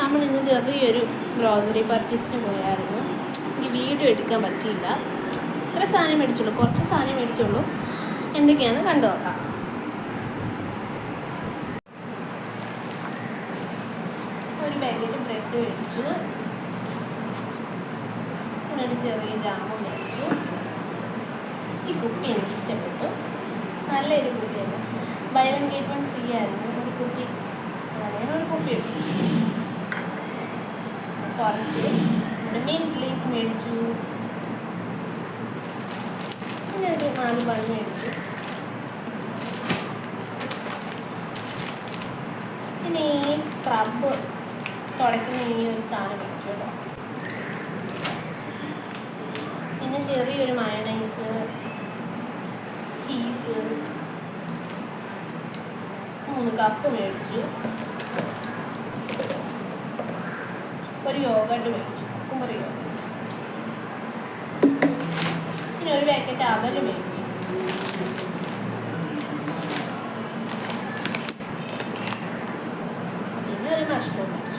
നമ്മളിന്ന് ചെറിയൊരു ഗ്രോസറി പർച്ചേസിന് പോയായിരുന്നു. എനിക്ക് വീഡിയോ എടുക്കാൻ പറ്റിയില്ല. ഇത്ര സാധനം മേടിച്ചുള്ളൂ, കുറച്ച് സാധനം മേടിച്ചുള്ളൂ. എന്തൊക്കെയാണെന്ന് കണ്ടു നോക്കാം. ഒരു പാക്കറ്റ് ബ്രെഡ് മേടിച്ചു, പിന്നെ ഒരു ചെറിയ ജാമും മേടിച്ചു. ഈ കുപ്പി എനിക്ക് ഇഷ്ടപ്പെട്ടു, നല്ലൊരു കുപ്പിയായിരുന്നു. Buy one get one free ആയിരുന്നു. ഒരു കുപ്പി എടുത്തു. കുറച്ച് ഒരു മിൻറ്റ് ലീഫ് മേടിച്ചു, പിന്നെ ഒരു 4 ബൺ മേടിച്ചു. പിന്നെ ഈ സ്ക്രബ് തുടയ്ക്കുന്ന ഈ ഒരു സാധനം മേടിച്ചു കേട്ടോ. പിന്നെ ചെറിയൊരു മയണൈസ്, ചീസ്, 3 കപ്പ് മേടിച്ചു. ഒരു യോഗട്ട് മേടിച്ചു, കുക്കുംബർ യോഗട്ട്. പിന്നെ ഒരു പാക്കറ്റ് അവല് മേടിച്ചു. പിന്നെ ഒരു മഷ്റൂം മേടിച്ചു.